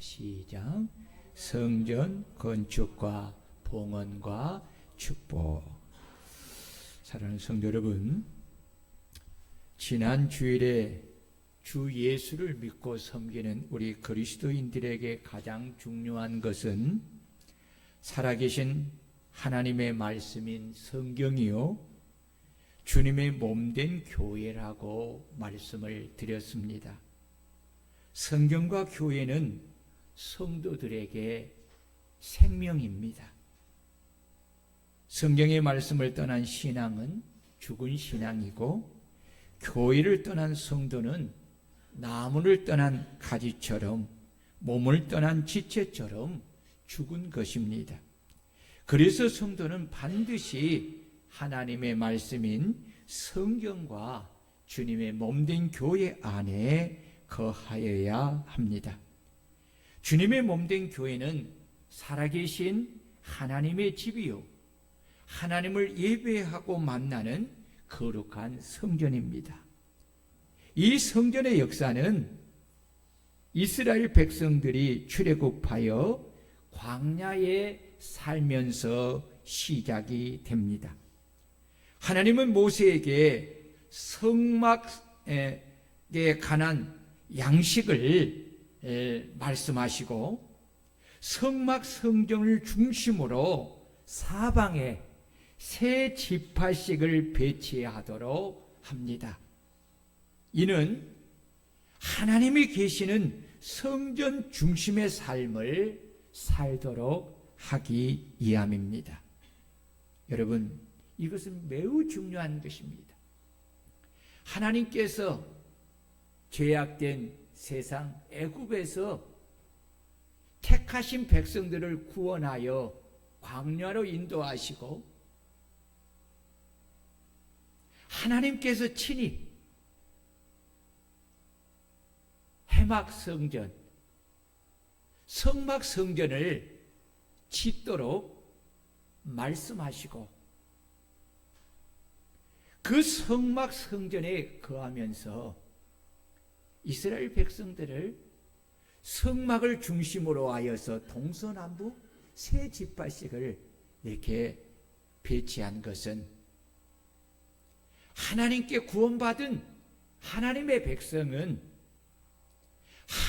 시작. 성전 건축과 봉헌과 축복. 사랑하는 성도 여러분, 지난 주일에 주 예수를 믿고 섬기는 우리 그리스도인들에게 가장 중요한 것은 살아계신 하나님의 말씀인 성경이요, 주님의 몸된 교회라고 말씀을 드렸습니다. 성경과 교회는 성도들에게 생명입니다. 성경의 말씀을 떠난 신앙은 죽은 신앙이고, 교회를 떠난 성도는 나무를 떠난 가지처럼, 몸을 떠난 지체처럼 죽은 것입니다. 그래서 성도는 반드시 하나님의 말씀인 성경과 주님의 몸된 교회 안에 거하여야 합니다. 주님의 몸된 교회는 살아계신 하나님의 집이요, 하나님을 예배하고 만나는 거룩한 성전입니다. 이 성전의 역사는 이스라엘 백성들이 출애굽하여 광야에 살면서 시작이 됩니다. 하나님은 모세에게 성막에 관한 양식을 말씀하시고, 성막 성전을 중심으로 사방에 세 지파씩을 배치하도록 합니다. 이는 하나님이 계시는 성전 중심의 삶을 살도록 하기 위함입니다. 여러분, 이것은 매우 중요한 것입니다. 하나님께서 죄악된 세상 애굽에서 택하신 백성들을 구원하여 광야로 인도하시고, 하나님께서 친히 해막 성전, 성막 성전을 짓도록 말씀하시고, 그 성막 성전에 거하면서 이스라엘 백성들을 성막을 중심으로 하여서 동서남북 세 지파씩을 이렇게 배치한 것은 하나님께 구원받은 하나님의 백성은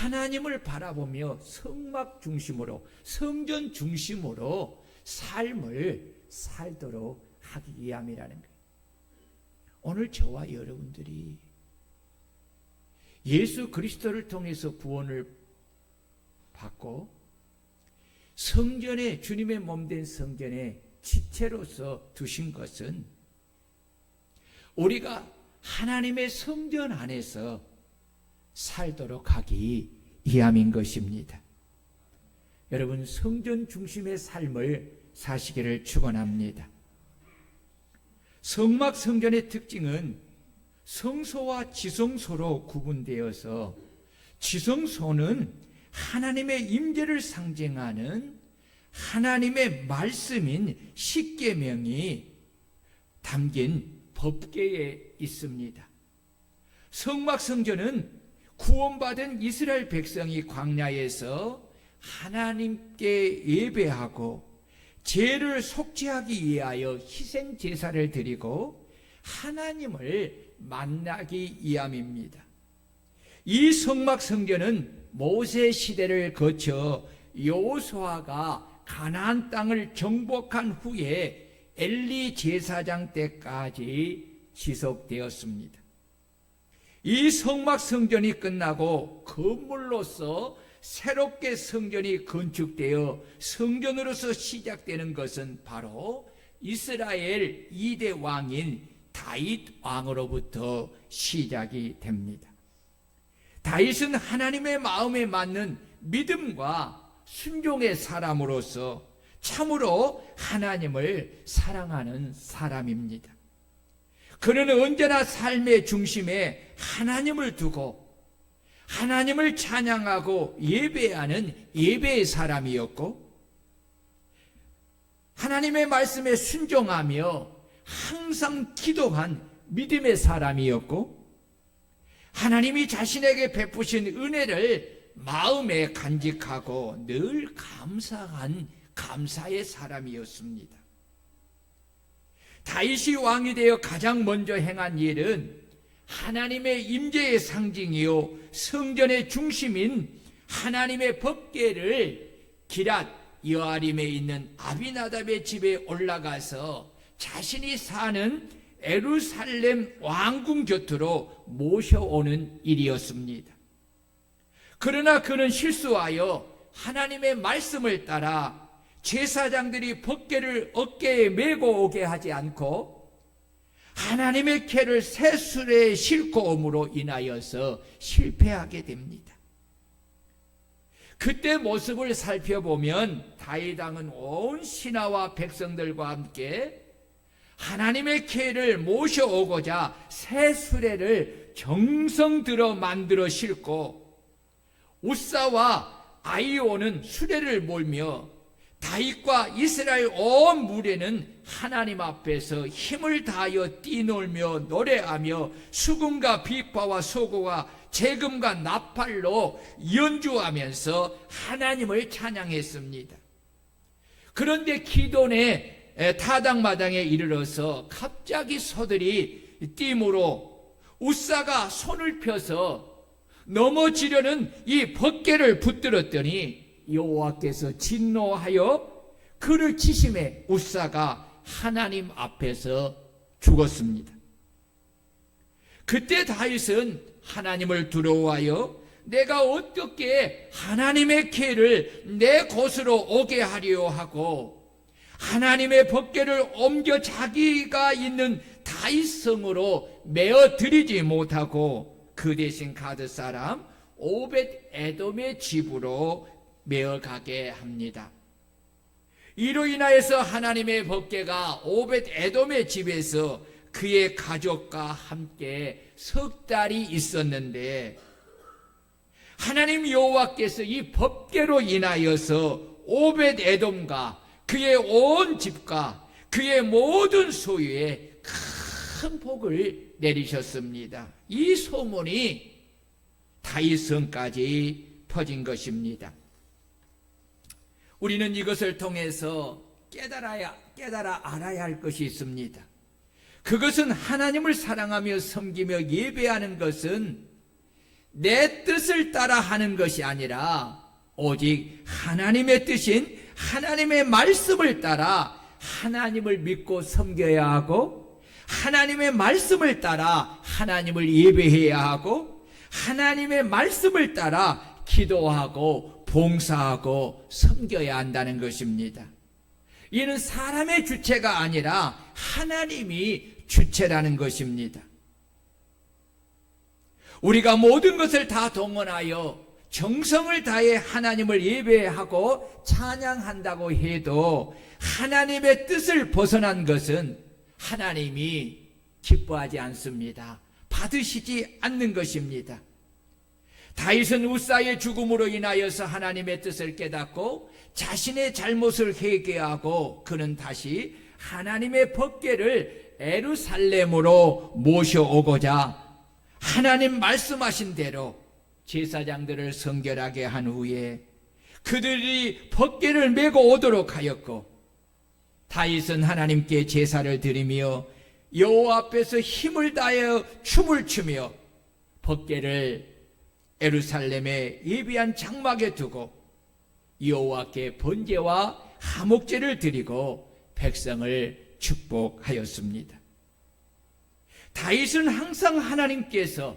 하나님을 바라보며 성막 중심으로, 성전 중심으로 삶을 살도록 하기 위함이라는 거예요. 오늘 저와 여러분들이 예수 그리스도를 통해서 구원을 받고 성전에, 주님의 몸된 성전에 지체로서 두신 것은 우리가 하나님의 성전 안에서 살도록 하기 위함인 것입니다. 여러분, 성전 중심의 삶을 사시기를 축원합니다. 성막 성전의 특징은 성소와 지성소로 구분되어서, 지성소는 하나님의 임재를 상징하는 하나님의 말씀인 십계명이 담긴 법궤에 있습니다. 성막 성전은 구원받은 이스라엘 백성이 광야에서 하나님께 예배하고 죄를 속죄하기 위하여 희생 제사를 드리고 하나님을 만나기 위함입니다. 이 성막 성전은 모세 시대를 거쳐 여호수아가 가나안 땅을 정복한 후에 엘리 제사장 때까지 지속되었습니다. 이 성막 성전이 끝나고 건물로서 새롭게 성전이 건축되어 성전으로서 시작되는 것은 바로 이스라엘 2대 왕인 다윗 왕으로부터 시작이 됩니다. 다윗은 하나님의 마음에 맞는 믿음과 순종의 사람으로서 참으로 하나님을 사랑하는 사람입니다. 그는 언제나 삶의 중심에 하나님을 두고 하나님을 찬양하고 예배하는 예배의 사람이었고, 하나님의 말씀에 순종하며 항상 기도한 믿음의 사람이었고, 하나님이 자신에게 베푸신 은혜를 마음에 간직하고 늘 감사한 감사의 사람이었습니다. 다윗이 왕이 되어 가장 먼저 행한 일은 하나님의 임재의 상징이요 성전의 중심인 하나님의 법궤를 기랏 여아림에 있는 아비나답의 집에 올라가서 자신이 사는 예루살렘 왕궁 곁으로 모셔오는 일이었습니다. 그러나 그는 실수하여 하나님의 말씀을 따라 제사장들이 법궤를 어깨에 메고 오게 하지 않고 하나님의 궤를 새 수레에 싣고 옴으로 인하여서 실패하게 됩니다. 그때 모습을 살펴보면 다윗 왕은 온 신하와 백성들과 함께 하나님의 궤를 모셔오고자 새 수레를 정성 들어 만들어 싣고 우사와 아이오는 수레를 몰며 다윗과 이스라엘 온 무리는 하나님 앞에서 힘을 다하여 뛰놀며 노래하며 수금과 비파와 소고와 재금과 나팔로 연주하면서 하나님을 찬양했습니다. 그런데 기돈의 타당마당에 이르러서 갑자기 소들이 띠므로 우사가 손을 펴서 넘어지려는 이 법궤를 붙들었더니 여호와께서 진노하여 그를 치심에 우사가 하나님 앞에서 죽었습니다. 그때 다윗은 하나님을 두려워하여 내가 어떻게 하나님의 궤를 내 곳으로 오게 하려 하고 하나님의 법궤를 옮겨 자기가 있는 다윗성으로 메어 드리지 못하고 그 대신 가드 사람 오벳 에돔의 집으로 메어 가게 합니다. 이로 인하여서 하나님의 법궤가 오벳 에돔의 집에서 그의 가족과 함께 석 달이 있었는데 하나님 여호와께서 이 법궤로 인하여서 오벳 에돔과 그의 온 집과 그의 모든 소유에 큰 복을 내리셨습니다. 이 소문이 다윗성까지 퍼진 것입니다. 우리는 이것을 통해서 깨달아 알아야 할 것이 있습니다. 그것은 하나님을 사랑하며 섬기며 예배하는 것은 내 뜻을 따라 하는 것이 아니라 오직 하나님의 뜻인 하나님의 말씀을 따라 하나님을 믿고 섬겨야 하고 하나님의 말씀을 따라 하나님을 예배해야 하고 하나님의 말씀을 따라 기도하고 봉사하고 섬겨야 한다는 것입니다. 이는 사람의 주체가 아니라 하나님이 주체라는 것입니다. 우리가 모든 것을 다 동원하여 정성을 다해 하나님을 예배하고 찬양한다고 해도 하나님의 뜻을 벗어난 것은 하나님이 기뻐하지 않습니다. 받으시지 않는 것입니다. 다윗은 우사의 죽음으로 인하여서 하나님의 뜻을 깨닫고 자신의 잘못을 회개하고 그는 다시 하나님의 법궤를 예루살렘으로 모셔오고자 하나님 말씀하신 대로 제사장들을 성결하게 한 후에 그들이 법궤를 메고 오도록 하였고 다윗은 하나님께 제사를 드리며 여호와 앞에서 힘을 다하여 춤을 추며 법궤를 예루살렘에 예비한 장막에 두고 여호와께 번제와 화목제를 드리고 백성을 축복하였습니다. 다윗은 항상 하나님께서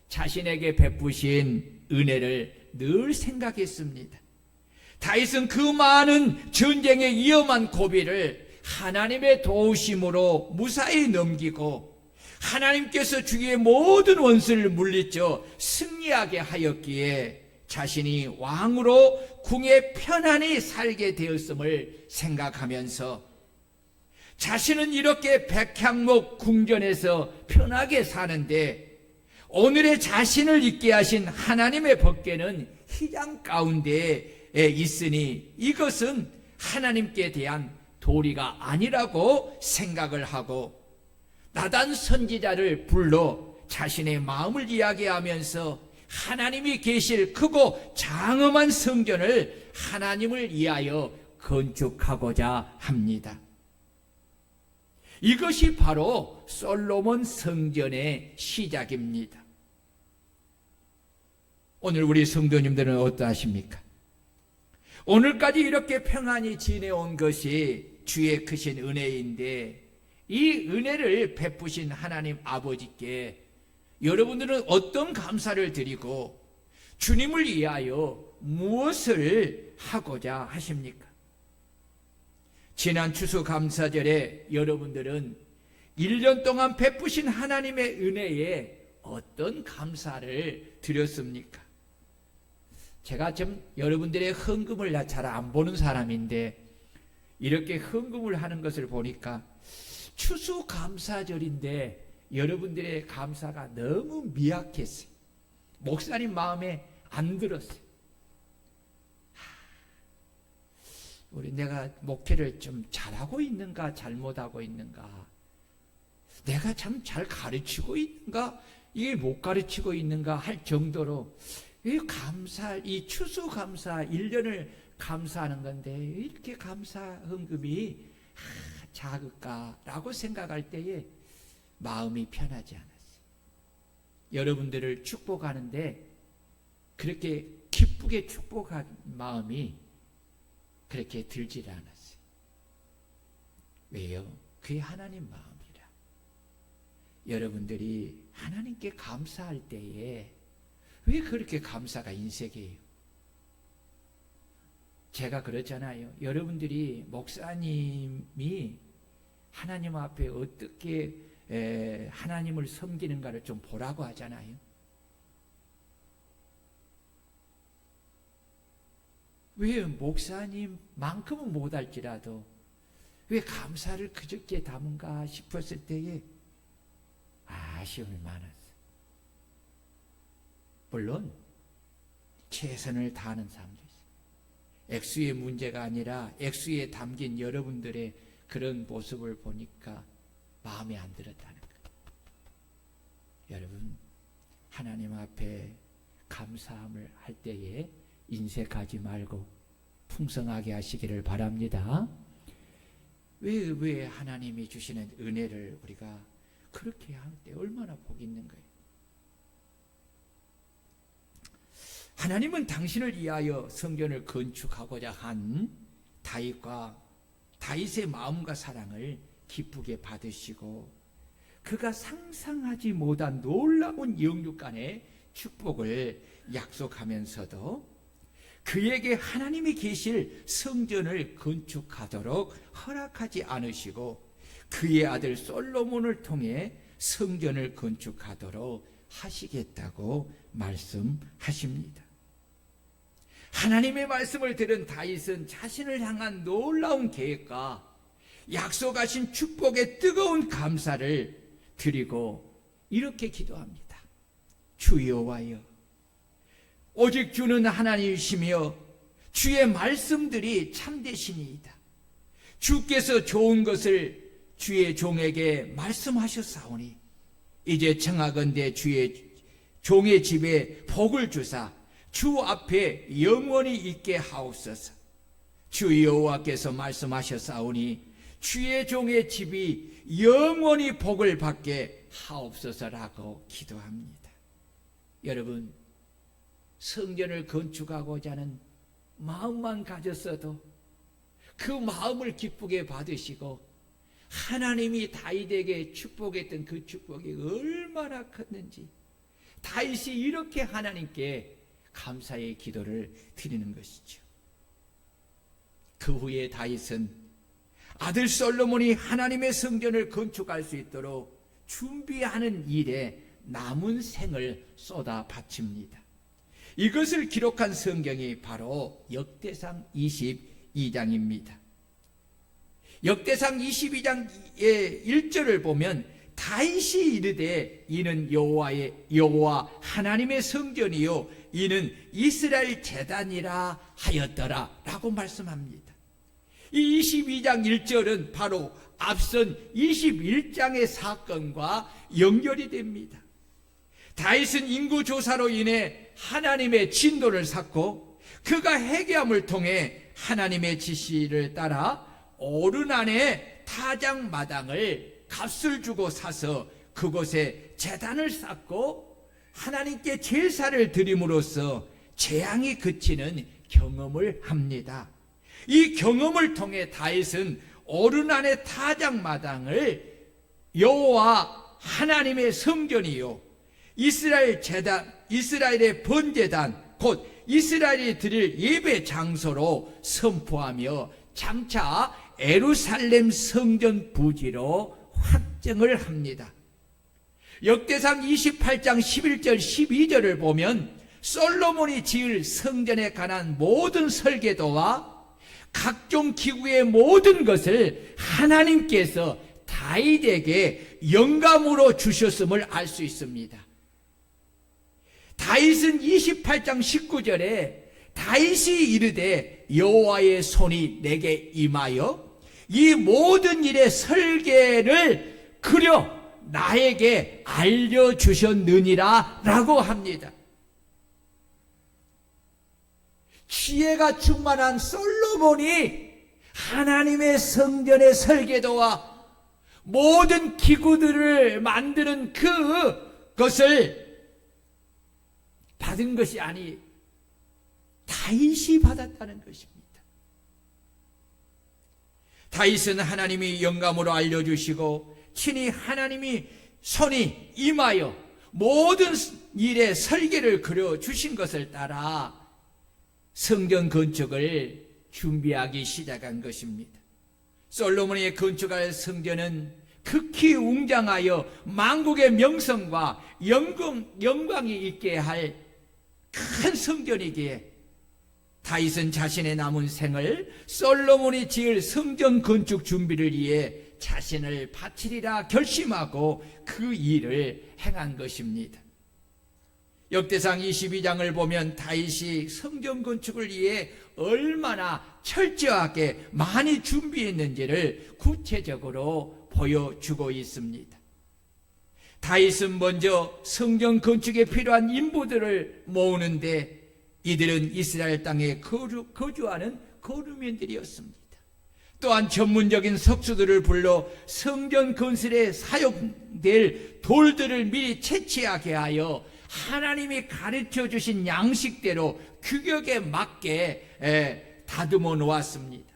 자신에게 베푸신 은혜를 늘 생각했습니다. 다윗은 그 많은 전쟁의 위험한 고비를 하나님의 도우심으로 무사히 넘기고 하나님께서 주위의 모든 원수를 물리쳐 승리하게 하였기에 자신이 왕으로 궁에 편안히 살게 되었음을 생각하면서 자신은 이렇게 백향목 궁전에서 편하게 사는데 오늘의 자신을 있게 하신 하나님의 법궤는 휘장 가운데에 있으니 이것은 하나님께 대한 도리가 아니라고 생각을 하고 나단 선지자를 불러 자신의 마음을 이야기하면서 하나님이 계실 크고 장엄한 성전을 하나님을 위하여 건축하고자 합니다. 이것이 바로 솔로몬 성전의 시작입니다. 오늘 우리 성도님들은 어떠하십니까? 오늘까지 이렇게 평안히 지내온 것이 주의 크신 은혜인데, 이 은혜를 베푸신 하나님 아버지께 여러분들은 어떤 감사를 드리고 주님을 위하여 무엇을 하고자 하십니까? 지난 추수감사절에 여러분들은 1년 동안 베푸신 하나님의 은혜에 어떤 감사를 드렸습니까? 제가 좀 여러분들의 헌금을 잘 안 보는 사람인데 이렇게 헌금을 하는 것을 보니까 추수감사절인데 여러분들의 감사가 너무 미약했어요. 목사님 마음에 안 들었어요. 내가 목회를 좀 잘하고 있는가 잘못하고 있는가, 내가 참 잘 가르치고 있는가 이게 못 가르치고 있는가 할 정도로 이 추수감사 1년을 감사하는 건데 이렇게 감사 헌금이 작을까라고 생각할 때에 마음이 편하지 않았어요. 여러분들을 축복하는데 그렇게 기쁘게 축복할 마음이 그렇게 들질 않았어요. 왜요? 그게 하나님 마음이라. 여러분들이 하나님께 감사할 때에 왜 그렇게 감사가 인색이에요? 제가 그렇잖아요. 여러분들이 목사님이 하나님 앞에 어떻게 하나님을 섬기는가를 좀 보라고 하잖아요. 왜 목사님만큼은 못할지라도 왜 감사를 그저께 담은가 싶었을 때에 아쉬움이 많았어요. 물론 최선을 다하는 사람도 있어요. 액수의 문제가 아니라 액수에 담긴 여러분들의 그런 모습을 보니까 마음에 안 들었다는 거예요. 여러분, 하나님 앞에 감사함을 할 때에 인색하지 말고 풍성하게 하시기를 바랍니다. 왜 하나님이 주시는 은혜를 우리가 그렇게 할 때 얼마나 복이 있는 거예요. 하나님은 당신을 위하여 성전을 건축하고자 한 다윗의 마음과 사랑을 기쁘게 받으시고 그가 상상하지 못한 놀라운 영육간의 축복을 약속하면서도 그에게 하나님이 계실 성전을 건축하도록 허락하지 않으시고 그의 아들 솔로몬을 통해 성전을 건축하도록 하시겠다고 말씀하십니다. 하나님의 말씀을 들은 다윗은 자신을 향한 놀라운 계획과 약속하신 축복에 뜨거운 감사를 드리고 이렇게 기도합니다. 주 여호와여, 오직 주는 하나님이시며 주의 말씀들이 참되시니이다. 주께서 좋은 것을 주의 종에게 말씀하셨사오니 이제 청하건대 주의 종의 집에 복을 주사 주 앞에 영원히 있게 하옵소서. 주 여호와께서 말씀하셨사오니 주의 종의 집이 영원히 복을 받게 하옵소서라고 기도합니다. 여러분, 성전을 건축하고자 하는 마음만 가졌어도 그 마음을 기쁘게 받으시고 하나님이 다윗에게 축복했던 그 축복이 얼마나 컸는지 다윗이 이렇게 하나님께 감사의 기도를 드리는 것이죠. 그 후에 다윗은 아들 솔로몬이 하나님의 성전을 건축할 수 있도록 준비하는 일에 남은 생을 쏟아 바칩니다. 이것을 기록한 성경이 바로 역대상 22장입니다. 역대상 22장의 1절을 보면 다윗이 이르되 이는 여호와 하나님의 성전이요 이는 이스라엘 제단이라 하였더라 라고 말씀합니다. 이 22장 1절은 바로 앞선 21장의 사건과 연결이 됩니다. 다윗은 인구조사로 인해 하나님의 진도를 샀고 그가 회개함을 통해 하나님의 지시를 따라 오르난의 타작마당을 값을 주고 사서 그곳에 제단을 쌓고 하나님께 제사를 드림으로써 재앙이 그치는 경험을 합니다. 이 경험을 통해 다윗은 오르난의 타작마당을 여호와 하나님의 성전이요 이스라엘의 번제단 곧 이스라엘이 드릴 예배 장소로 선포하며 장차 예루살렘 성전 부지로 확정을 합니다. 역대상 28장 11절 12절을 보면 솔로몬이 지을 성전에 관한 모든 설계도와 각종 기구의 모든 것을 하나님께서 다윗에게 영감으로 주셨음을 알 수 있습니다. 다윗은 28장 19절에 다윗이 이르되 여호와의 손이 내게 임하여 이 모든 일의 설계를 그려 나에게 알려주셨느니라 라고 합니다. 지혜가 충만한 솔로몬이 하나님의 성전의 설계도와 모든 기구들을 만드는 그것을 받은 것이 아니 다윗이 받았다는 것입니다. 다윗은 하나님이 영감으로 알려주시고 친히 하나님이 손이 임하여 모든 일의 설계를 그려주신 것을 따라 성전 건축을 준비하기 시작한 것입니다. 솔로몬이 건축할 성전은 극히 웅장하여 만국의 명성과 영광이 있게 할 큰 성전이기에 다윗은 자신의 남은 생을 솔로몬이 지을 성전 건축 준비를 위해 자신을 바치리라 결심하고 그 일을 행한 것입니다. 역대상 22장을 보면 다윗이 성전 건축을 위해 얼마나 철저하게 많이 준비했는지를 구체적으로 보여주고 있습니다. 다윗은 먼저 성전 건축에 필요한 인부들을 모으는데 이들은 이스라엘 땅에 거주하는 거류민들이었습니다. 또한 전문적인 석수들을 불러 성전 건설에 사용될 돌들을 미리 채취하게 하여 하나님이 가르쳐 주신 양식대로 규격에 맞게 다듬어 놓았습니다.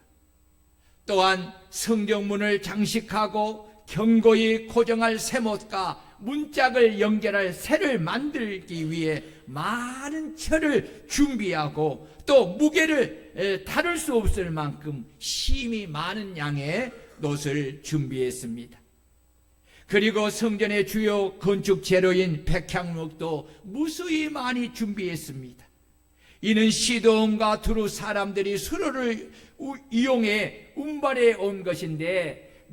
또한 성전문을 장식하고 견고히 고정할 세못과 문짝을 연결할 새를 만들기 위해 많은 철을 준비하고 또 무게를 다룰 수 없을 만큼 심히 많은 양의 놋을 준비했습니다. 그리고 성전의 주요 건축 재료인 백향목도 무수히 많이 준비했습니다. 이는 시돈과 두루 사람들이 수로를 이용해 운반해 온 것인데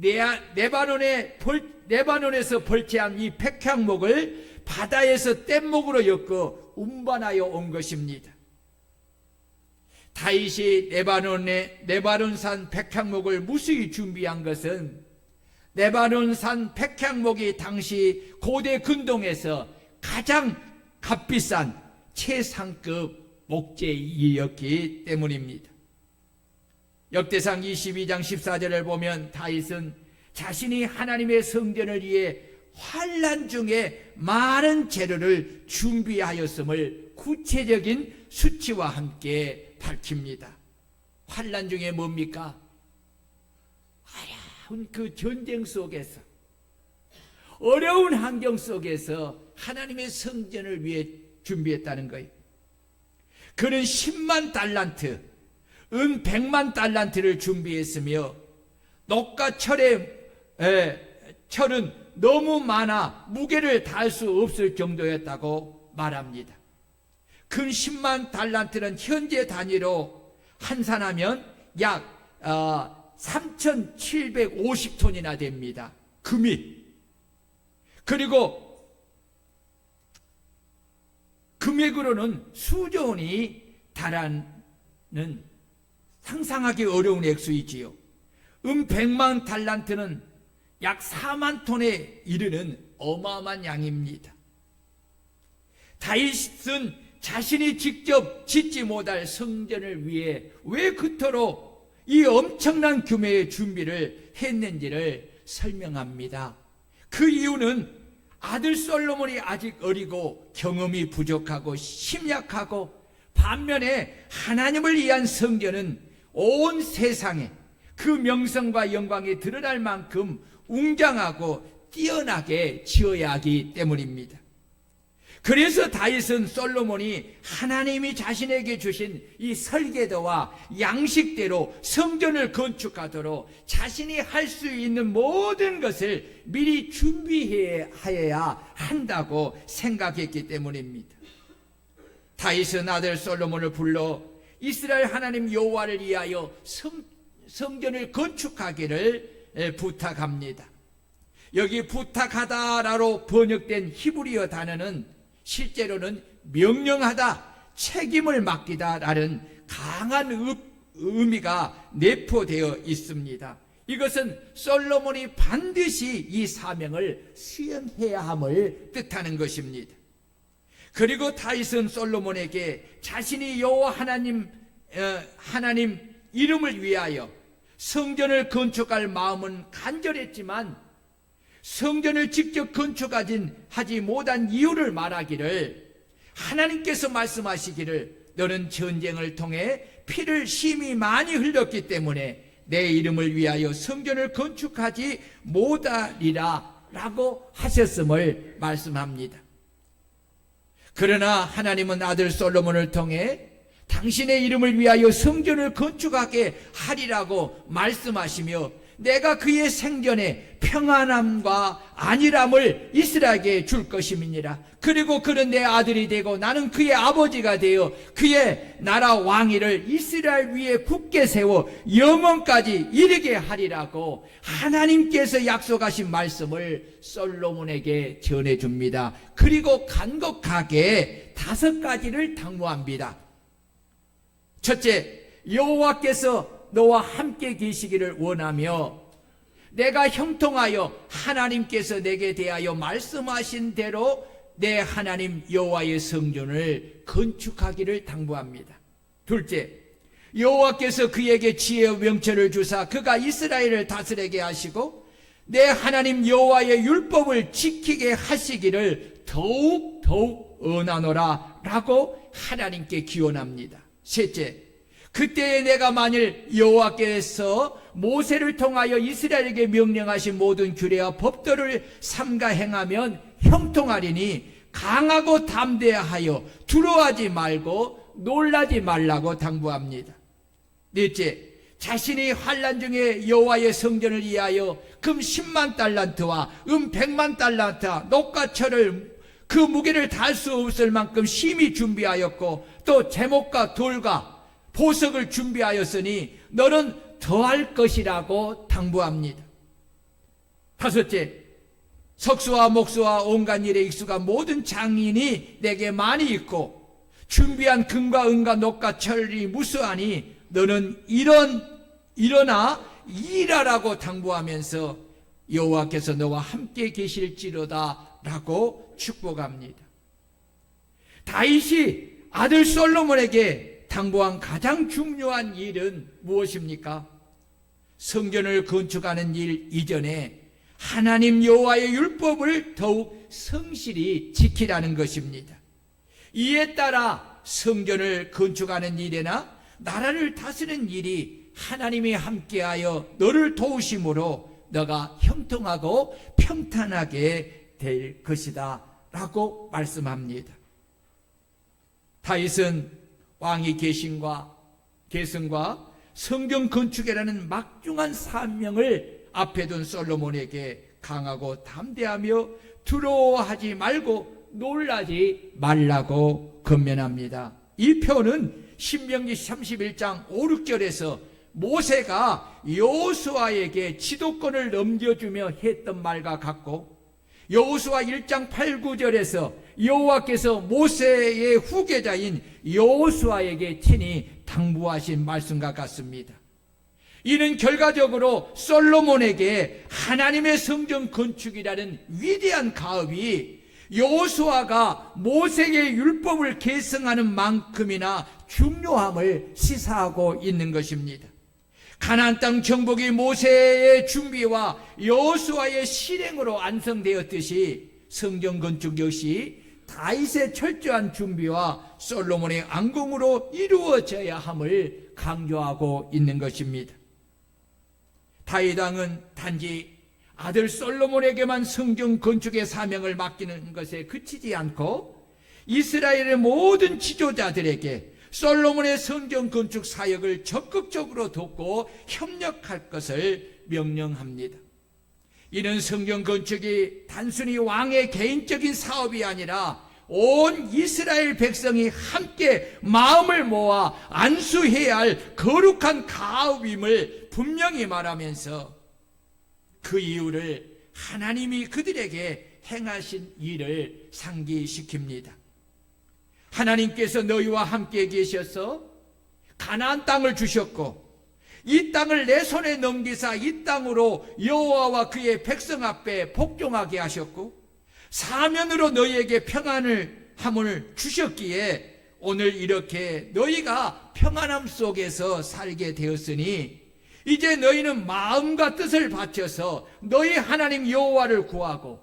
레바논에서 벌채한 이 백향목을 바다에서 뗏목으로 엮어 운반하여 온 것입니다. 다윗이 레바논산 백향목을 무수히 준비한 것은 레바논산 백향목이 당시 고대 근동에서 가장 값비싼 최상급 목재이었기 때문입니다. 역대상 22장 14절을 보면 다윗은 자신이 하나님의 성전을 위해 환난 중에 많은 재료를 준비하였음을 구체적인 수치와 함께 밝힙니다. 환난 중에 뭡니까? 어려운 그 전쟁 속에서 어려운 환경 속에서 하나님의 성전을 위해 준비했다는 거예요. 그는 10만 달란트, 은 100만 달란트를 준비했으며 녹과 철은 너무 많아 무게를 다할 수 없을 정도였다고 말합니다. 근 10만 달란트는 현재 단위로 환산하면 약 3,750톤이나 됩니다. 금이. 그리고 금액으로는 수조 원이 달하는 상상하기 어려운 액수이지요. 100만 달란트는 약 4만 톤에 이르는 어마어마한 양입니다. 다윗은 자신이 직접 짓지 못할 성전을 위해 왜 그토록 이 엄청난 규모의 준비를 했는지를 설명합니다. 그 이유는 아들 솔로몬이 아직 어리고 경험이 부족하고 심약하고, 반면에 하나님을 위한 성전은 온 세상에 그 명성과 영광이 드러날 만큼 웅장하고 뛰어나게 지어야 하기 때문입니다. 그래서 다윗은 솔로몬이 하나님이 자신에게 주신 이 설계도와 양식대로 성전을 건축하도록 자신이 할 수 있는 모든 것을 미리 준비해야 한다고 생각했기 때문입니다. 다윗은 아들 솔로몬을 불러 이스라엘 하나님 여호와를 위하여 성전을 건축하기를 부탁합니다. 여기 부탁하다라로 번역된 히브리어 단어는 실제로는 명령하다, 책임을 맡기다라는 강한 의미가 내포되어 있습니다. 이것은 솔로몬이 반드시 이 사명을 수행해야 함을 뜻하는 것입니다. 그리고 다윗은 솔로몬에게 자신이 여호와 하나님 이름을 위하여 성전을 마음은 간절했지만 성전을 직접 건축하지 못한 이유를 말하기를, 하나님께서 말씀하시기를 너는 전쟁을 통해 피를 심히 많이 흘렸기 때문에 내 이름을 위하여 성전을 건축하지 못하리라 라고 하셨음을 말씀합니다. 그러나 하나님은 아들 솔로몬을 통해 당신의 이름을 위하여 성전을 건축하게 하리라고 말씀하시며 내가 그의 생전에 평안함과 안일함을 이스라엘에게 줄 것임이니라. 그리고 그는 내 아들이 되고 나는 그의 아버지가 되어 그의 나라 왕위를 이스라엘 위에 굳게 세워 영원까지 이르게 하리라고 하나님께서 약속하신 말씀을 솔로몬에게 전해줍니다. 그리고 간곡하게 5가지를 당부합니다. 첫째, 여호와께서 너와 함께 계시기를 원하며 내가 형통하여 하나님께서 내게 대하여 말씀하신 대로 내 하나님 여호와의 성전을 건축하기를 당부합니다. 둘째, 여호와께서 그에게 지혜와 명철을 주사 그가 이스라엘을 다스리게 하시고 내 하나님 여호와의 율법을 지키게 하시기를 더욱 원하노라 라고 하나님께 기원합니다. 셋째, 그때에 내가 만일 여호와께서 모세를 통하여 이스라엘에게 명령하신 모든 규례와 법도를 삼가 행하면 형통하리니 강하고 담대하여 두려워하지 말고 놀라지 말라고 당부합니다. 넷째, 자신이 환난 중에 여호와의 성전을 위하여 금 10만 달란트와 100만 달란트와 녹과 철을 그 무게를 달 수 없을 만큼 심히 준비하였고 또 제목과 돌과 보석을 준비하였으니 너는 더할 것이라고 당부합니다. 다섯째, 석수와 목수와 온갖 일에 익숙한 모든 장인이 내게 많이 있고 준비한 금과 은과 녹과 철이 무수하니 너는 일어나 일하라고 당부하면서 여호와께서 너와 함께 계실지로다 라고 축복합니다. 다윗이 아들 솔로몬에게 당부한 가장 중요한 일은 무엇입니까? 성전을 건축하는 일 이전에 하나님 여호와의 율법을 더욱 성실히 지키라는 것입니다. 이에 따라 성전을 건축하는 일이나 나라를 다스리는 일이 하나님이 함께하여 너를 도우심으로 너가 형통하고 평탄하게 될 것이다 라고 말씀합니다. 다윗은 왕위 계승과 성전 건축이라는 막중한 사명을 앞에 둔 솔로몬에게 강하고 담대하며 두려워하지 말고 놀라지 말라고 권면합니다. 이 표는 신명기 31장 5, 6절에서 모세가 여호수아에게 지도권을 넘겨주며 했던 말과 같고 여호수아 1장 8, 9절에서 여호와께서 모세의 후계자인 여호수아에게 친히 당부하신 말씀과 같습니다. 이는 결과적으로 솔로몬에게 하나님의 성전 건축이라는 위대한 가업이 여호수아가 모세의 율법을 계승하는 만큼이나 중요함을 시사하고 있는 것입니다. 가나안 땅 정복이 모세의 준비와 여호수아의 실행으로 완성되었듯이 성전 건축 역시 다윗의 철저한 준비와 솔로몬의 안공으로 이루어져야 함을 강조하고 있는 것입니다. 다윗 왕은 단지 아들 솔로몬에게만 성전 건축의 사명을 맡기는 것에 그치지 않고 이스라엘의 모든 지도자들에게 솔로몬의 성전 건축 사역을 적극적으로 돕고 협력할 것을 명령합니다. 이는 성전 건축이 단순히 왕의 개인적인 사업이 아니라 온 이스라엘 백성이 함께 마음을 모아 안수해야 할 거룩한 가업임을 분명히 말하면서 그 이유를 하나님이 그들에게 행하신 일을 상기시킵니다. 하나님께서 너희와 함께 계셔서 가나안 땅을 주셨고 이 땅을 내 손에 넘기사 이 땅으로 여호와와 그의 백성 앞에 복종하게 하셨고 사면으로 너희에게 평안을 함을 주셨기에 오늘 이렇게 너희가 평안함 속에서 살게 되었으니 이제 너희는 마음과 뜻을 바쳐서 너희 하나님 여호와를 구하고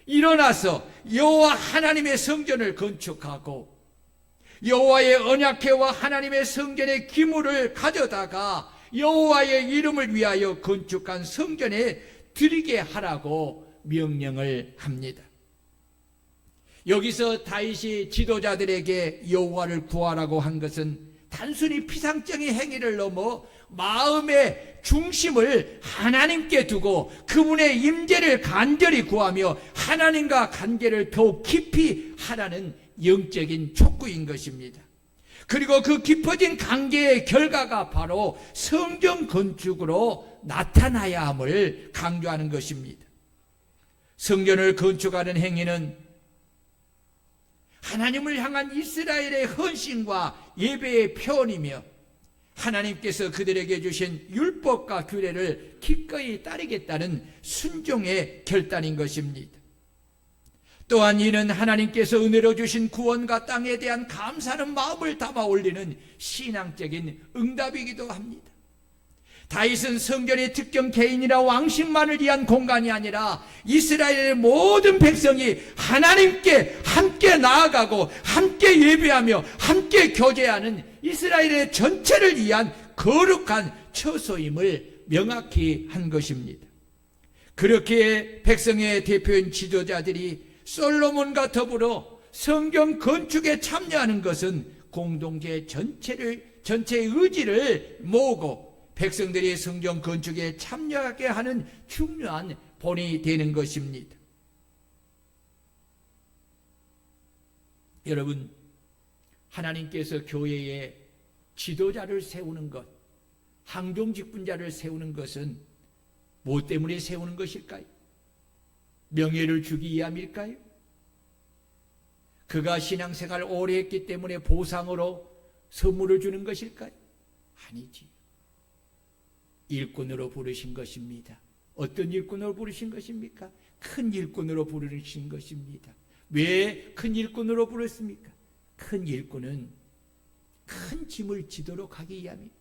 일어나서 여호와 하나님의 성전을 건축하고 여호와의 언약궤와 하나님의 성전의 기물을 가져다가 여호와의 이름을 위하여 건축한 성전에 드리게 하라고 명령을 합니다. 여기서 다윗이 지도자들에게 여호와를 구하라고 한 것은 단순히 피상적인 행위를 넘어 마음의 중심을 하나님께 두고 그분의 임재를 간절히 구하며 하나님과 관계를 더욱 깊이 하라는 영적인 촉구인 것입니다. 그리고 그 깊어진 관계의 결과가 바로 성전 건축으로 나타나야 함을 강조하는 것입니다. 성전을 건축하는 행위는 하나님을 향한 이스라엘의 헌신과 예배의 표현이며 하나님께서 그들에게 주신 율법과 규례를 기꺼이 따르겠다는 순종의 결단인 것입니다. 또한 이는 하나님께서 은혜로 주신 구원과 땅에 대한 감사하는 마음을 담아 올리는 신앙적인 응답이기도 합니다. 다윗은 성전의 특정 개인이나 왕실만을 위한 공간이 아니라 이스라엘의 모든 백성이 하나님께 함께 나아가고 함께 예배하며 함께 교제하는 이스라엘의 전체를 위한 거룩한 처소임을 명확히 한 것입니다. 그렇게 백성의 대표인 지도자들이 솔로몬과 더불어 성전 건축에 참여하는 것은 공동체 전체의 의지를 모으고 백성들이 성전 건축에 참여하게 하는 중요한 본이 되는 것입니다. 여러분, 하나님께서 교회에 지도자를 세우는 것, 항종직분자를 세우는 것은 무엇 때문에 세우는 것일까요? 명예를 주기 위함일까요? 그가 신앙생활 오래 했기 때문에 보상으로 선물을 주는 것일까요? 아니지. 일꾼으로 부르신 것입니다. 어떤 일꾼으로 부르신 것입니까? 큰 일꾼으로 부르신 것입니다. 왜 큰 일꾼으로 부르십니까? 큰 일꾼은 큰 짐을 지도록 하기 위함입니다.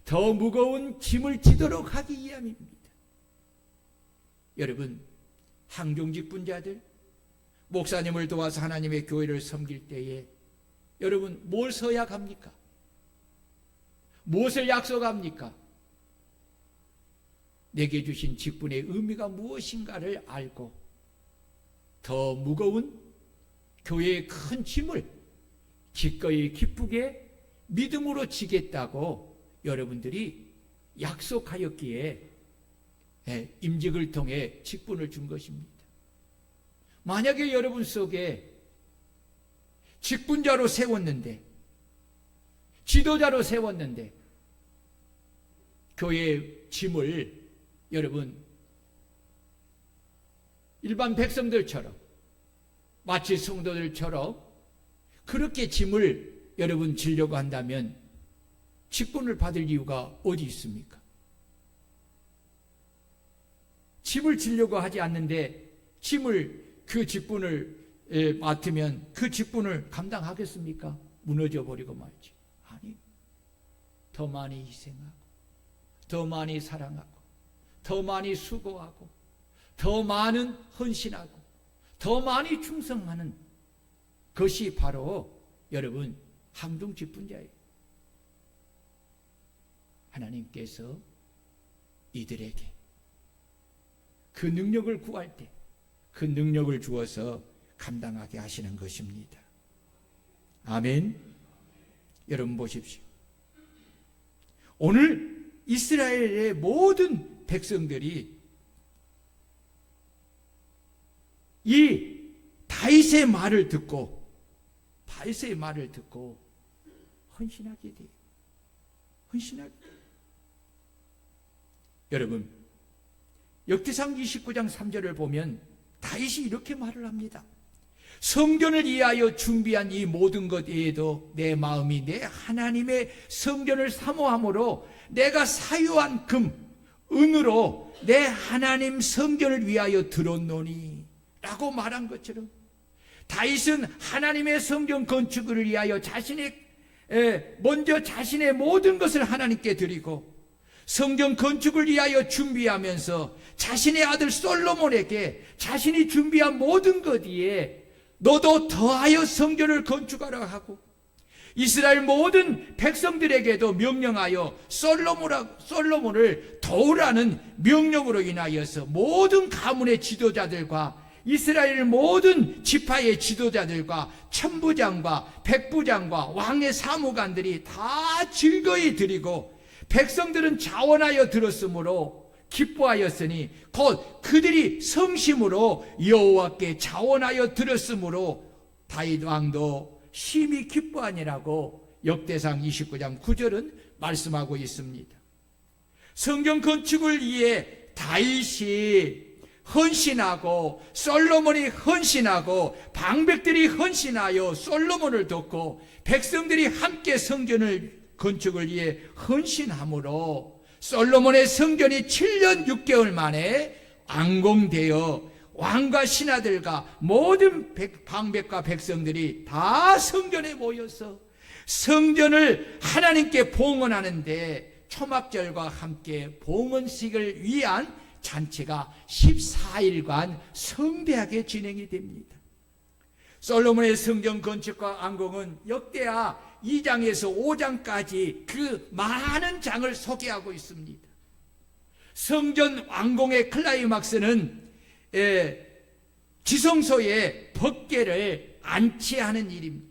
더 무거운 짐을 지도록 하기 위함입니다. 여러분, 항종직분자들, 목사님을 도와서 하나님의 교회를 섬길 때에 여러분 뭘 서약합니까? 무엇을 약속합니까? 내게 주신 직분의 의미가 무엇인가를 알고 더 무거운 교회의 큰 짐을 기꺼이 기쁘게 믿음으로 지겠다고 여러분들이 약속하였기에 임직을 통해 직분을 준 것입니다. 만약에 여러분 속에 직분자로 세웠는데, 지도자로 세웠는데 교회의 짐을 여러분 일반 백성들처럼 마치 성도들처럼 그렇게 짐을 여러분 지려고 한다면 직분을 받을 이유가 어디 있습니까? 짐을 지려고 하지 않는데 짐을 그 직분을 맡으면 그 직분을 감당하겠습니까? 무너져 버리고 말지. 아니, 더 많이 희생하고, 더 많이 사랑하고, 더 많이 수고하고, 더 많은 헌신하고, 더 많이 충성하는 것이 바로 여러분 항중 직분자예요. 하나님께서 이들에게 그 능력을 구할 때 그 능력을 주어서 감당하게 하시는 것입니다. 아멘. 여러분 보십시오. 오늘 이스라엘의 모든 백성들이 이 다윗의 말을 듣고 헌신하게 돼요. 헌신하게 돼요. 여러분, 역대상 29장 3절을 보면 다윗이 이렇게 말을 합니다. 성전을 위하여 준비한 이 모든 것 외에도 내 마음이 내 하나님의 성전을 사모함으로 내가 사유한 금, 은으로 내 하나님 성전을 위하여 들었노니 라고 말한 것처럼 다윗은 하나님의 성전 건축을 위하여 먼저 자신의 모든 것을 하나님께 드리고 성전 건축을 위하여 준비하면서 자신의 아들 솔로몬에게 자신이 준비한 모든 것 위에 너도 더하여 성전을 건축하라 하고 이스라엘 모든 백성들에게도 명령하여 솔로몬을 도우라는 명령으로 인하여서 모든 가문의 지도자들과 이스라엘 모든 지파의 지도자들과 천부장과 백부장과 왕의 사무관들이 다 즐거이 드리고 백성들은 자원하여 들었으므로 기뻐하였으니 곧 그들이 성심으로 여호와께 자원하여 들었으므로 다윗 왕도 심히 기뻐하니라고 역대상 29장 9절은 말씀하고 있습니다. 성경 건축을 위해 다윗이 헌신하고 솔로몬이 헌신하고 방백들이 헌신하여 솔로몬을 돕고 백성들이 함께 성전을 건축을 위해 헌신함으로 솔로몬의 성전이 7년 6개월 만에 완공되어 왕과 신하들과 모든 방백과 백성들이 다 성전에 모여서 성전을 하나님께 봉헌하는데 초막절과 함께 봉헌식을 위한 잔치가 14일간 성대하게 진행이 됩니다. 솔로몬의 성전 건축과 완공은 역대하 2장에서 5장까지 그 많은 장을 소개하고 있습니다. 성전 완공의 클라이막스는 지성소에 법궤를 안치하는 일입니다.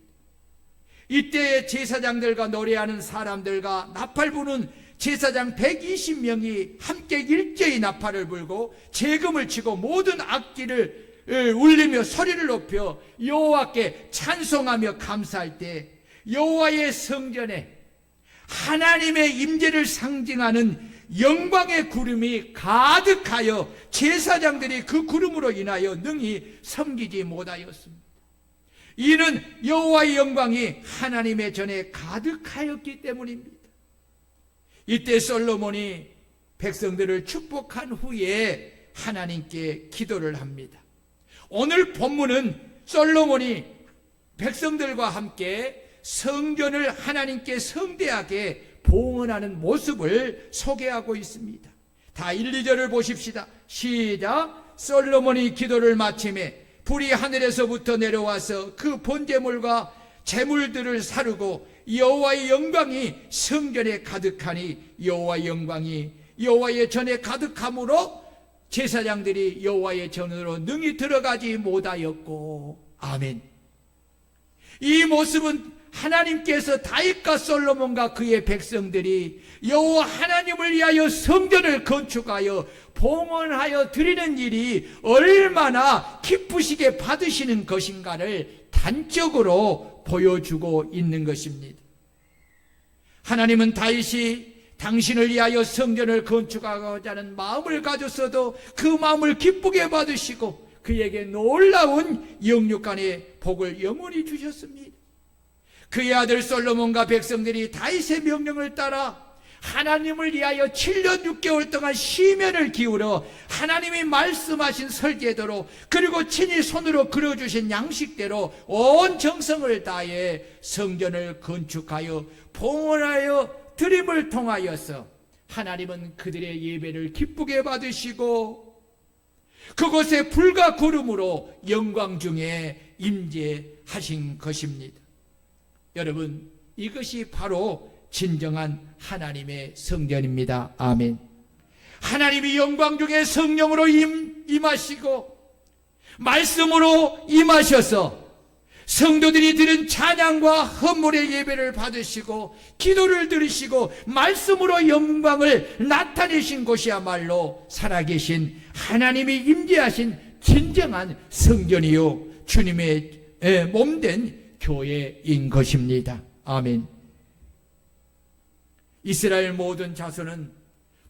이때 제사장들과 노래하는 사람들과 나팔 부는 제사장 120명이 함께 일제히 나팔을 불고 재금을 치고 모든 악기를 울리며 소리를 높여 여호와께 찬송하며 감사할 때 여호와의 성전에 하나님의 임재를 상징하는 영광의 구름이 가득하여 제사장들이 그 구름으로 인하여 능히 섬기지 못하였습니다. 이는 여호와의 영광이 하나님의 전에 가득하였기 때문입니다. 이때 솔로몬이 백성들을 축복한 후에 하나님께 기도를 합니다. 오늘 본문은 솔로몬이 백성들과 함께 성전을 하나님께 성대하게 봉헌하는 모습을 소개하고 있습니다. 다 1, 2절을 보십시다. 시작. 솔로몬이 기도를 마치매 불이 하늘에서부터 내려와서 그 번제물과 제물들을 사르고 여호와의 영광이 성전에 가득하니 여호와의 영광이 여호와의 전에 가득함으로 제사장들이 여호와의 전으로 능히 들어가지 못하였고. 아멘. 이 모습은 하나님께서 다윗과 솔로몬과 그의 백성들이 여호와 하나님을 위하여 성전을 건축하여 봉헌하여 드리는 일이 얼마나 기쁘시게 받으시는 것인가를 단적으로 보여주고 있는 것입니다. 하나님은 다윗이 당신을 위하여 성전을 건축하고자 하는 마음을 가졌어도 그 마음을 기쁘게 받으시고 그에게 놀라운 영육간의 복을 영원히 주셨습니다. 그의 아들 솔로몬과 백성들이 다윗의 명령을 따라 하나님을 위하여 7년 6개월 동안 시면을 기울여 하나님이 말씀하신 설계대로 그리고 친히 손으로 그려주신 양식대로 온 정성을 다해 성전을 건축하여 봉헌하여 드림을 통하여서 하나님은 그들의 예배를 기쁘게 받으시고 그곳에 불과 구름으로 영광 중에 임재하신 것입니다. 여러분, 이것이 바로 진정한 하나님의 성전입니다. 아멘. 하나님이 영광 중에 성령으로 임하시고 말씀으로 임하셔서 성도들이 드린 찬양과 헌물의 예배를 받으시고 기도를 들으시고 말씀으로 영광을 나타내신 곳이야말로 살아계신 하나님이 임재하신 진정한 성전이요 주님의 몸된 교회인 것입니다. 아멘. 이스라엘 모든 자손은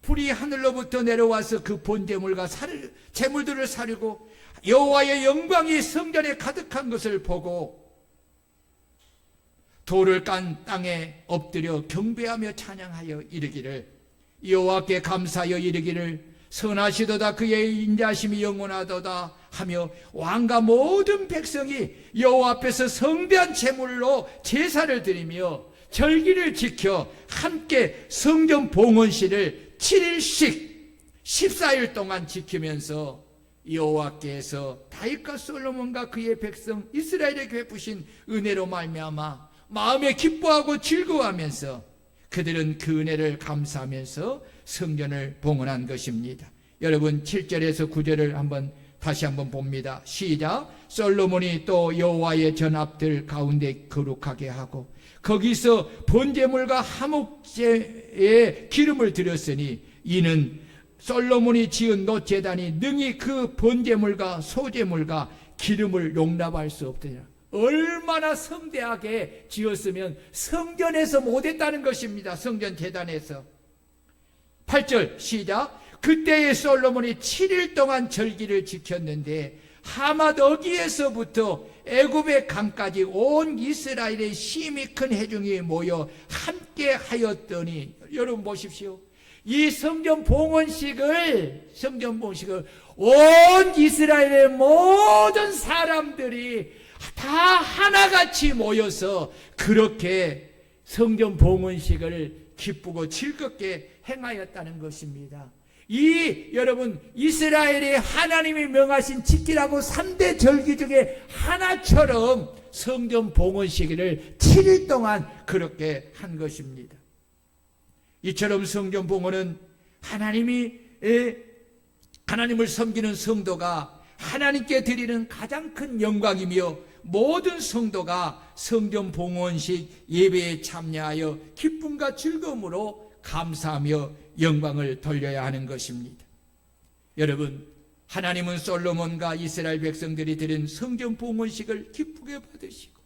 불이 하늘로부터 내려와서 그 본제물과 제물들을 사르고 여호와의 영광이 성전에 가득한 것을 보고 돌을 깐 땅에 엎드려 경배하며 찬양하여 이르기를 여호와께 감사하여 이르기를 선하시도다 그의 인자하심이 영원하도다 하며 왕과 모든 백성이 여호와 앞에서 성대한 제물로 제사를 드리며 절기를 지켜 함께 성전 봉헌식을 7일씩 14일 동안 지키면서 여호와께서 다윗과 솔로몬과 그의 백성 이스라엘에게 베푸신 은혜로 말미암아 마음에 기뻐하고 즐거워하면서 그들은 그 은혜를 감사하면서 성전을 봉헌한 것입니다. 여러분 7절에서 9절을 다시 한번 봅니다. 시작. 솔로몬이 또 여호와의 전합들 가운데 거룩하게 하고 거기서 번제물과 화목제에 기름을 드렸으니 이는 솔로몬이 지은 놋제단이 능히 그 번제물과 소제물과 기름을 용납할 수 없더냐. 얼마나 성대하게 지었으면 성전에서 못했다는 것입니다. 성전 제단에서. 8절 시작. 그때의 솔로몬이 7일 동안 절기를 지켰는데 하맛 어귀에서부터 애굽의 강까지 온 이스라엘의 심히 큰 회중이 모여 함께 하였더니 여러분 보십시오. 이 성전 봉헌식을 온 이스라엘의 모든 사람들이 다 하나같이 모여서 그렇게 성전 봉헌식을 기쁘고 즐겁게 행하였다는 것입니다. 여러분 이스라엘이 하나님이 명하신 지키라고 3대 절기 중에 하나처럼 성전 봉헌식을 7일 동안 그렇게 한 것입니다. 이처럼 성전 봉헌은 하나님을 섬기는 성도가 하나님께 드리는 가장 큰 영광이며 모든 성도가 성전 봉헌식 예배에 참여하여 기쁨과 즐거움으로 감사하며 영광을 돌려야 하는 것입니다. 여러분, 하나님은 솔로몬과 이스라엘 백성들이 드린 성전 봉헌식을 기쁘게 받으시고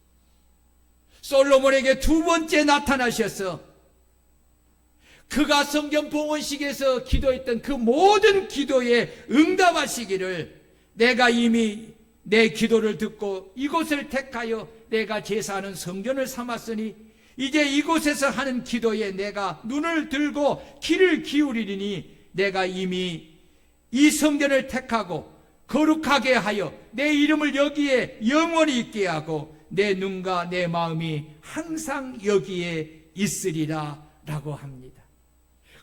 솔로몬에게 두 번째 나타나셔서 그가 성전 봉헌식에서 기도했던 그 모든 기도에 응답하시기를 내가 이미 내 기도를 듣고 이곳을 택하여 내가 제사하는 성전을 삼았으니 이제 이곳에서 하는 기도에 내가 눈을 들고 귀를 기울이리니 내가 이미 이 성전을 택하고 거룩하게 하여 내 이름을 여기에 영원히 있게 하고 내 눈과 내 마음이 항상 여기에 있으리라 라고 합니다.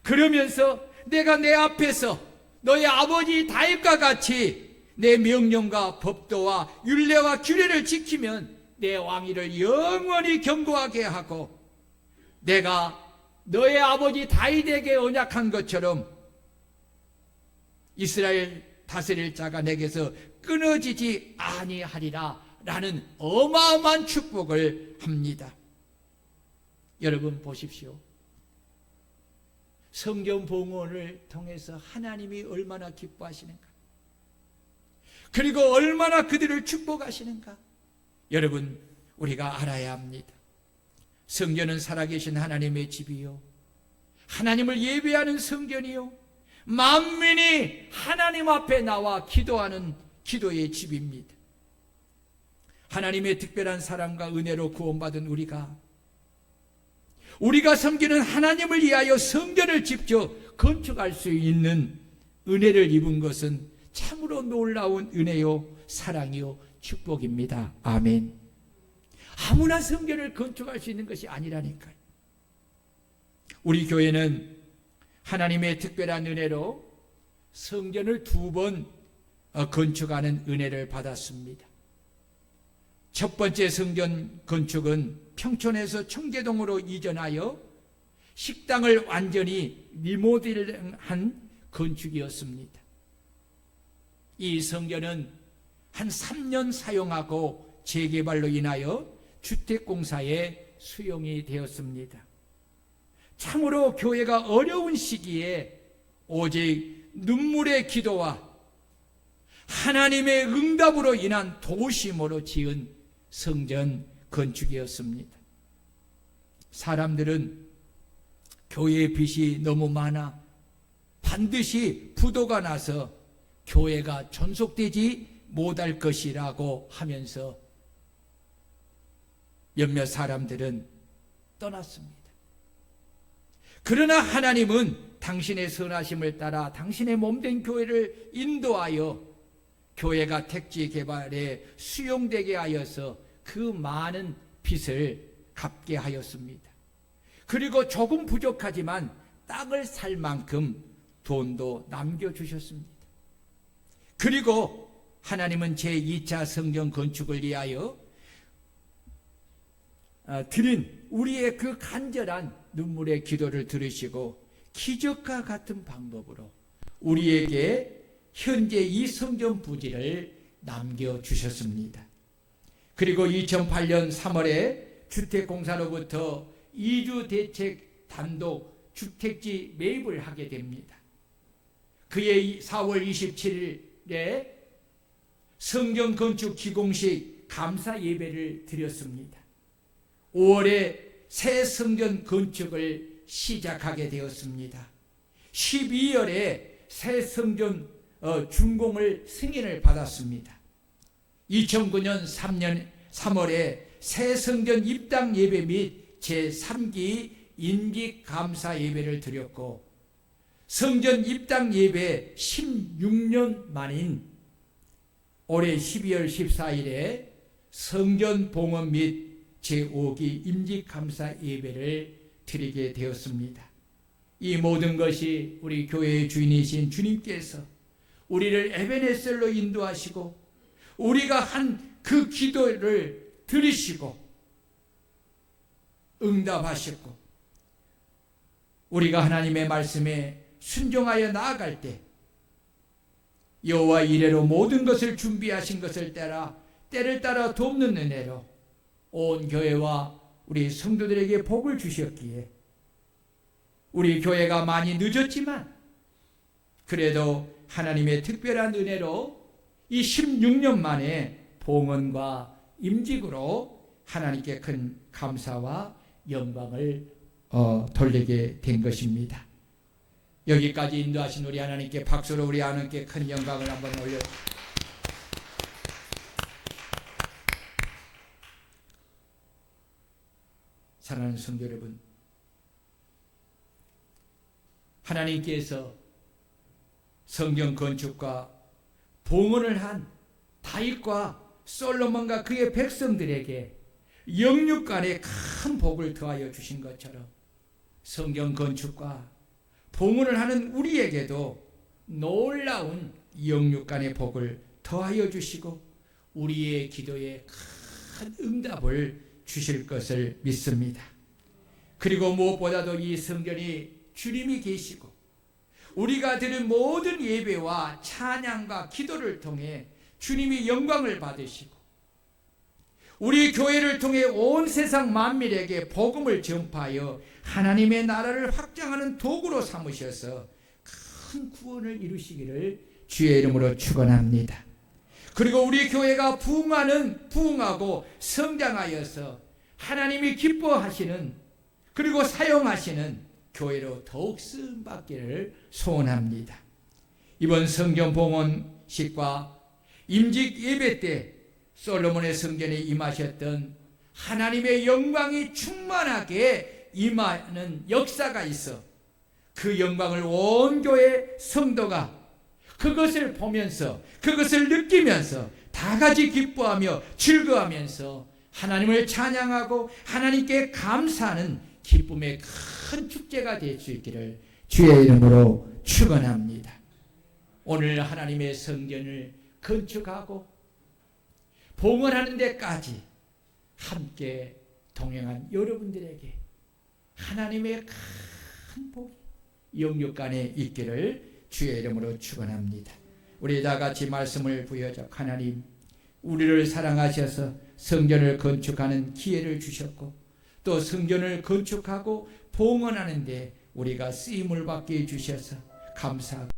그러면서 내가 내 앞에서 너의 아버지 다윗과 같이 내 명령과 법도와 율례와 규례를 지키면 내 왕위를 영원히 견고하게 하고 내가 너의 아버지 다윗에게 언약한 것처럼 이스라엘 다스릴 자가 내게서 끊어지지 아니하리라 라는 어마어마한 축복을 합니다. 여러분 보십시오. 성전 봉헌을 통해서 하나님이 얼마나 기뻐하시는가, 그리고 얼마나 그들을 축복하시는가 여러분 우리가 알아야 합니다. 성전은 살아계신 하나님의 집이요 하나님을 예배하는 성전이요 만민이 하나님 앞에 나와 기도하는 기도의 집입니다. 하나님의 특별한 사랑과 은혜로 구원받은 우리가 우리가 섬기는 하나님을 위하여 성전을 직접 건축할 수 있는 은혜를 입은 것은 참으로 놀라운 은혜요, 사랑이요, 축복입니다. 아멘. 아무나 성전을 건축할 수 있는 것이 아니라니까요. 우리 교회는 하나님의 특별한 은혜로 성전을 2번 건축하는 은혜를 받았습니다. 첫 번째 성전 건축은 평촌에서 청계동으로 이전하여 식당을 완전히 리모델링한 건축이었습니다. 이 성전은 한 3년 사용하고 재개발로 인하여 주택공사에 수용이 되었습니다. 참으로 교회가 어려운 시기에 오직 눈물의 기도와 하나님의 응답으로 인한 도심으로 지은 성전 건축이었습니다. 사람들은 교회의 빚이 너무 많아 반드시 부도가 나서 교회가 존속되지 못할 것이라고 하면서 몇몇 사람들은 떠났습니다. 그러나 하나님은 당신의 선하심을 따라 당신의 몸된 교회를 인도하여 교회가 택지 개발에 수용되게 하여서 그 많은 빚을 갚게 하였습니다. 그리고 조금 부족하지만 땅을 살 만큼 돈도 남겨주셨습니다. 그리고 하나님은 제2차 성전 건축을 위하여 드린 우리의 그 간절한 눈물의 기도를 들으시고 기적과 같은 방법으로 우리에게 현재 이 성전 부지를 남겨주셨습니다. 그리고 2008년 3월에 주택공사로부터 이주대책 단독 주택지 매입을 하게 됩니다. 그해 4월 27일에 성전 건축 기공식 감사 예배를 드렸습니다. 5월에 새 성전 건축을 시작하게 되었습니다. 12월에 새 성전 준공을 승인을 받았습니다. 2009년 3월에 새 성전 입당 예배 및 제3기 인직감사 예배를 드렸고 성전 입당 예배 16년 만인 올해 12월 14일에 성전 봉헌 및 제5기 임직감사 예배를 드리게 되었습니다. 이 모든 것이 우리 교회의 주인이신 주님께서 우리를 에베네셀로 인도하시고 우리가 한 그 기도를 들으시고 응답하셨고 우리가 하나님의 말씀에 순종하여 나아갈 때 여호와 이레로 모든 것을 준비하신 것을 때를 따라 돕는 은혜로 온 교회와 우리 성도들에게 복을 주셨기에 우리 교회가 많이 늦었지만 그래도 하나님의 특별한 은혜로 이 16년 만에 봉헌과 임직으로 하나님께 큰 감사와 영광을 돌리게 된 것입니다. 여기까지 인도하신 우리 하나님께 박수로 우리 하나님께 큰 영광을 한번 올려. 사랑하는 성도 여러분, 하나님께서 성전 건축과 봉헌을 한 다윗과 솔로몬과 그의 백성들에게 영육간에 큰 복을 더하여 주신 것처럼 성전 건축과 봉헌을 하는 우리에게도 놀라운 영육간의 복을 더하여 주시고 우리의 기도에 큰 응답을 주실 것을 믿습니다. 그리고 무엇보다도 이 성전이 주님이 계시고 우리가 드린 모든 예배와 찬양과 기도를 통해 주님이 영광을 받으시고 우리 교회를 통해 온 세상 만민에게 복음을 전파하여 하나님의 나라를 확장하는 도구로 삼으셔서 큰 구원을 이루시기를 주의 이름으로 축원합니다. 그리고 우리 교회가 부흥하고 성장하여서 하나님이 기뻐하시는 그리고 사용하시는 교회로 더욱 쓰임받기를 소원합니다. 이번 성전 봉헌식과 임직 예배 때 솔로몬의 성전에 임하셨던 하나님의 영광이 충만하게 임하는 역사가 있어 그 영광을 온 교회 성도가 그것을 보면서 그것을 느끼면서 다 같이 기뻐하며 즐거워하면서 하나님을 찬양하고 하나님께 감사하는 기쁨의 큰 축제가 될 수 있기를 주의 이름으로 축원합니다. 오늘 하나님의 성전을 건축하고 봉헌하는 데까지 함께 동행한 여러분들에게 하나님의 큰 복이 영육간에 있기를 주의 이름으로 축원합니다. 우리 다 같이 말씀을 부여잡고 하나님 우리를 사랑하셔서 성전을 건축하는 기회를 주셨고 또 성전을 건축하고 봉헌하는 데 우리가 쓰임을 받게 해주셔서 감사하고